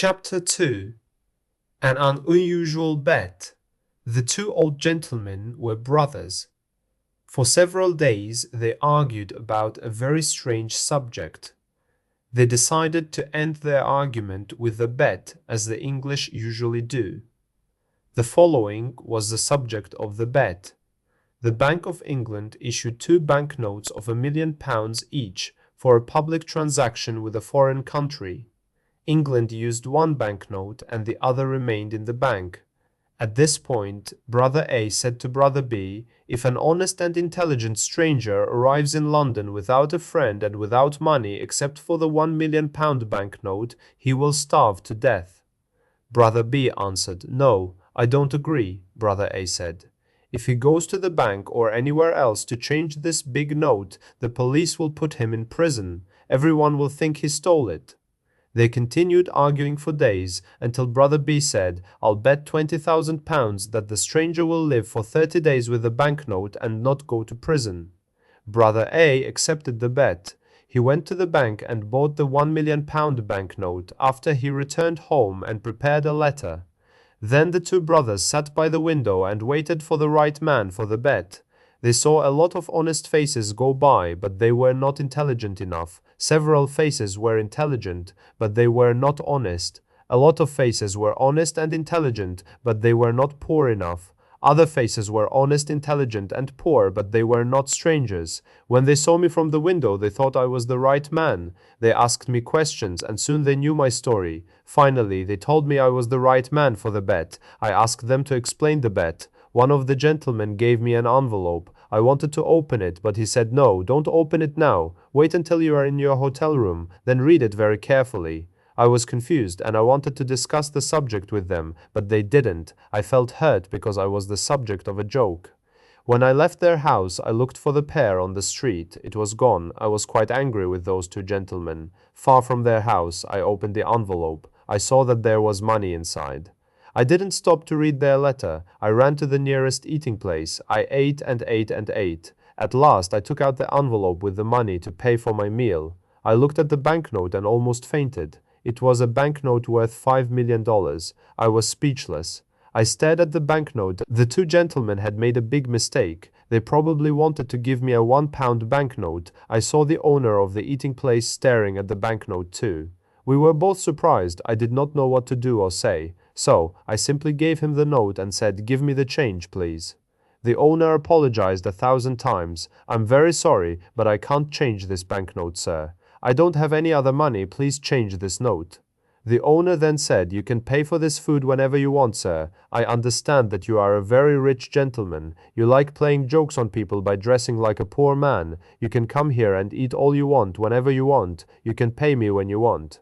Chapter 2. An unusual bet. The two old gentlemen were brothers. For several days they argued about a very strange subject. They decided to end their argument with a bet, as the English usually do. The following was the subject of the bet. The Bank of England issued 2 banknotes of £1,000,000 each for a public transaction with a foreign country. England used 1 banknote and the other remained in the bank. At this point, Brother A said to Brother B, "If an honest and intelligent stranger arrives in London without a friend and without money except for the £1,000,000 banknote, he will starve to death." Brother B answered, "No, I don't agree," Brother A said. "If he goes to the bank or anywhere else to change this big note, the police will put him in prison. Everyone will think he stole it." They continued arguing for days until Brother B said, "I'll bet £20,000 that the stranger will live for 30 days with the banknote and not go to prison." Brother A accepted the bet. He went to the bank and bought the £1,000,000 banknote after he returned home and prepared a letter. Then the 2 brothers sat by the window and waited for the right man for the bet. They saw a lot of honest faces go by, but they were not intelligent enough. Several faces were intelligent, but they were not honest. A lot of faces were honest and intelligent, but they were not poor enough. Other faces were honest, intelligent, and poor, but they were not strangers. When they saw me from the window, they thought I was the right man. They asked me questions, and soon they knew my story. Finally, they told me I was the right man for the bet. I asked them to explain the bet. One of the gentlemen gave me an envelope. I wanted to open it, but he said, "No, don't open it now. Wait until you are in your hotel room, then read it very carefully." I was confused and I wanted to discuss the subject with them, but they didn't. I felt hurt because I was the subject of a joke. When I left their house, I looked for the pair on the street. It was gone. I was quite angry with those 2 gentlemen. Far from their house, I opened the envelope. I saw that there was money inside. I didn't stop to read their letter. I ran to the nearest eating place. I ate and ate and ate. At last, I took out the envelope with the money to pay for my meal. I looked at the banknote and almost fainted. It was a banknote worth $5,000,000. I was speechless. I stared at the banknote. The 2 gentlemen had made a big mistake. They probably wanted to give me a £1 banknote. I saw the owner of the eating place staring at the banknote too. We were both surprised. I did not know what to do or say. So, I simply gave him the note and said, "Give me the change, please." The owner apologized 1,000 times. "I'm very sorry, but I can't change this banknote, sir. I don't have any other money. Please change this note." The owner then said, "You can pay for this food whenever you want, sir. I understand that you are a very rich gentleman. You like playing jokes on people by dressing like a poor man. You can come here and eat all you want whenever you want. You can pay me when you want."